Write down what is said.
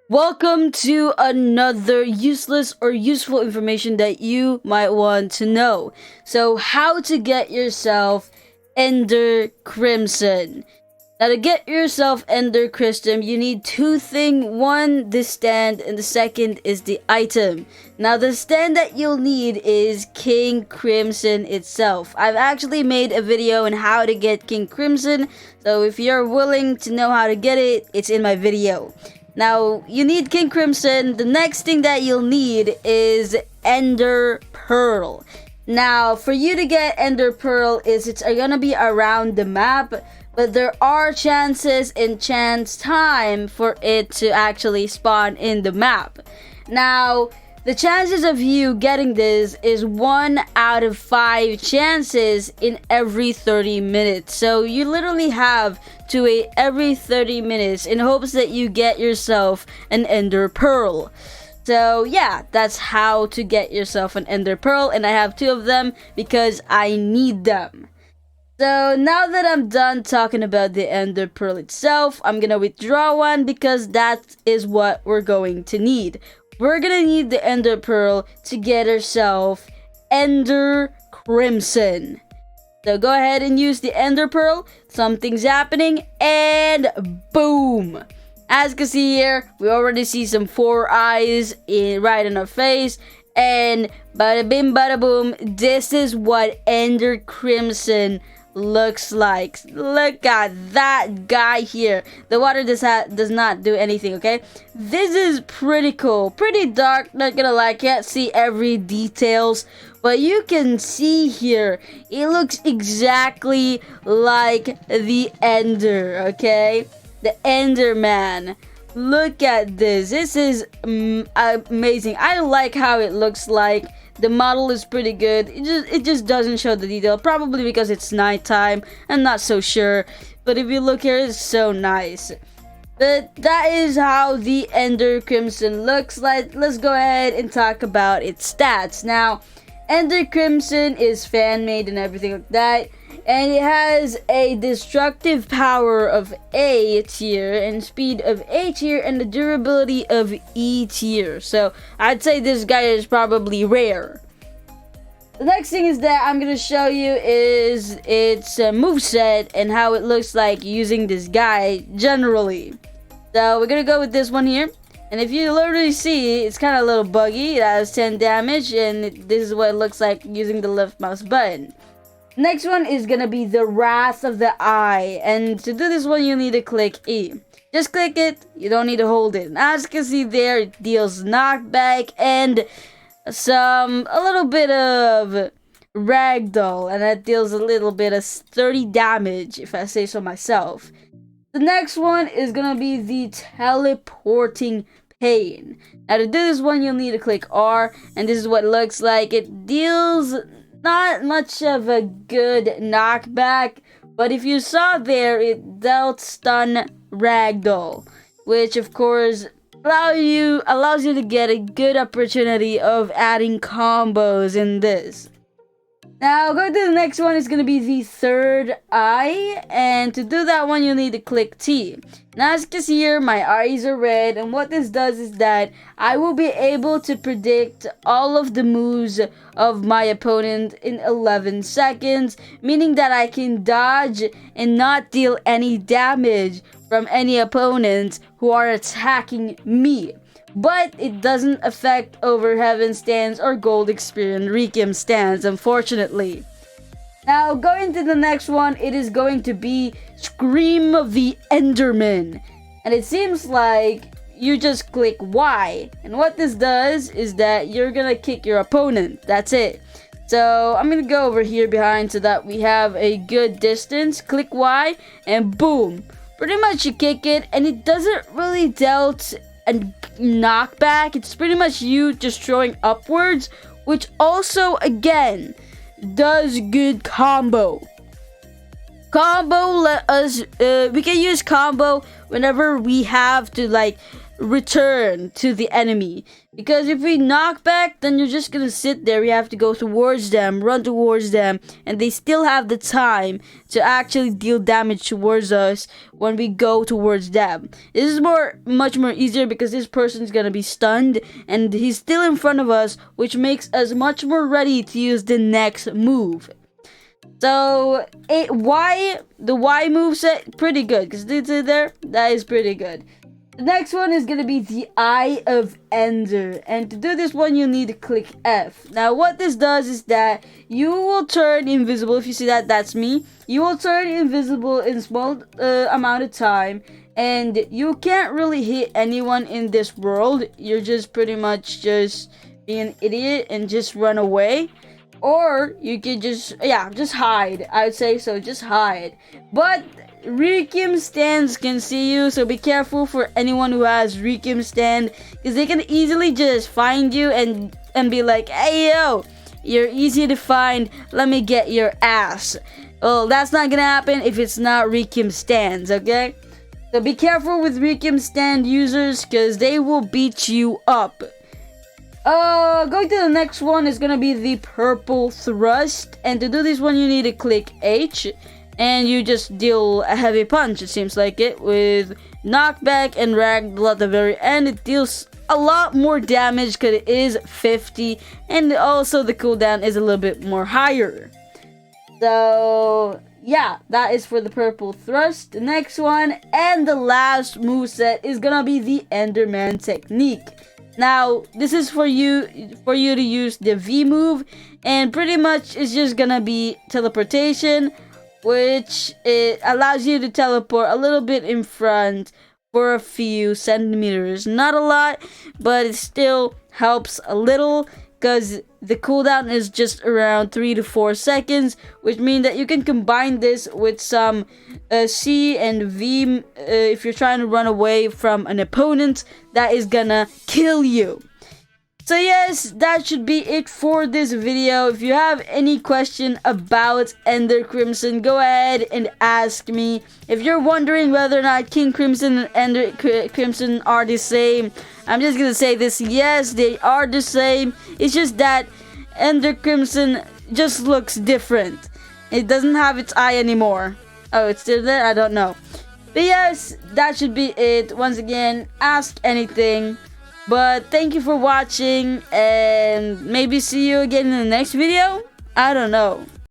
Welcome to another useless or useful information that you might want to know. So, how to get yourself Ender Crimson. Now, to get yourself Ender Crimson, you need two things. One, the stand, and the second is the item. Now, the stand that you'll need is King Crimson itself. I've actually made a video on how to get King Crimson, so if you're willing to know how to get it, it's in my video. Now, you need King Crimson. The next thing that you'll need is Ender Pearl. Now, for you to get Ender Pearl, it's gonna be around the map, but there are chances and chance time for it to actually spawn in the map. Now, the chances of you getting this is 1 out of 5 chances in every 30 minutes. So you literally have to wait every 30 minutes in hopes that you get yourself an Ender Pearl. So yeah, that's how to get yourself an Ender Pearl, and I have 2 of them because I need them. So now that I'm done talking about the Ender Pearl itself, I'm gonna withdraw one because that is what we're going to need. We're gonna need the Ender Pearl to get ourselves Ender Crimson. So go ahead and use the Ender Pearl. Something's happening, and boom! As you can see here, we already see some 4 eyes right in our face, and bada bim bada boom, this is what Ender Crimson looks like. Look at that guy here. The water does not do anything, okay? This is pretty cool, pretty dark, not gonna lie. Can't see every details, but you can see here it looks exactly like the Ender, okay? The Enderman. Look at this. This is amazing. I like how it looks like. The model is pretty good. It just doesn't show the detail. Probably because it's nighttime. I'm not so sure. But if you look here, it's so nice. But that is how the Ender Crimson looks like. Let's go ahead and talk about its stats. Now, Ender Crimson is fan-made and everything like that. And it has a destructive power of A tier and speed of A tier and the durability of E tier. So I'd say this guy is probably rare. The next thing is that I'm gonna show you is its moveset and how it looks like using this guy generally. So we're gonna go with this one here. And if you literally see, it's kind of a little buggy. It has 10 damage, and this is what it looks like using the left mouse button. Next one is gonna be the Wrath of the Eye, and to do this one you need to click E. Just click it, you don't need to hold it. And as you can see there, it deals knockback and a little bit of ragdoll, and that deals a little bit of 30 damage if I say so myself. The next one is gonna be the Teleporting Pain. Now to do this one you'll need to click R, and this is what it looks like. It deals not much of a good knockback, but if you saw there, it dealt stun ragdoll, which of course allows you to get a good opportunity of adding combos in this. Now going to the next one is going to be the Third Eye, and to do that one you need to click T. Now as you can see here, my eyes are red, and what this does is that I will be able to predict all of the moves of my opponent in 11 seconds, meaning that I can dodge and not deal any damage from any opponents who are attacking me. But it doesn't affect over heaven stands or gold experience Requiem stands, unfortunately. Now, going to the next one, it is going to be Scream of the Enderman. And it seems like you just click Y. And what this does is that you're gonna kick your opponent. That's it. So, I'm gonna go over here behind so that we have a good distance. Click Y, and boom. Pretty much you kick it, and it doesn't really dealt a knockback. It's pretty much you just throwing upwards, which also again does good combo. We can use combo whenever we have to like return to the enemy. Because if we knock back, then you're just gonna sit there. We have to go towards them, run towards them, and they still have the time to actually deal damage towards us when we go towards them. This is much more easier because this person's gonna be stunned and he's still in front of us, which makes us much more ready to use the next move. So the Y moveset, pretty good, because that is pretty good. The next one is going to be the Eye of Ender. And to do this one, you need to click F. Now, what this does is that you will turn invisible. If you see that, that's me. You will turn invisible in small amount of time. And you can't really hit anyone in this world. You're just pretty much just being an idiot and just run away. Or you could just hide. I would say so, just hide. But Requiem stands can see you, so be careful for anyone who has Requiem stand, because they can easily just find you and be like, hey yo, you're easy to find, let me get your ass. Well, that's not gonna happen if it's not Requiem stands, okay? So be careful with Requiem stand users, because they will beat you up. Going to the next one is gonna be the Purple Thrust, and to do this one you need to click H. And you just deal a heavy punch, it seems like it, with knockback and ragdoll at the very end. It deals a lot more damage because it is 50, and also the cooldown is a little bit more higher. So yeah, that is for the Purple Thrust. The next one and the last moveset is gonna be the Enderman technique. Now, this is for you to use the V move, and pretty much it's just gonna be teleportation, which it allows you to teleport a little bit in front for a few centimeters. Not a lot, but it still helps a little because the cooldown is just around 3 to 4 seconds, which means that you can combine this with some C and V if you're trying to run away from an opponent that is gonna kill you. So yes, that should be it for this video. If you have any question about Ender Crimson, go ahead and ask me. If you're wondering whether or not King Crimson and Ender Crimson are the same, I'm just gonna say this: yes, they are the same. It's just that Ender Crimson just looks different. It doesn't have its eye anymore. Oh, it's still there? I don't know. But yes, that should be it. Once again, ask anything. But thank you for watching, and maybe see you again in the next video? I don't know.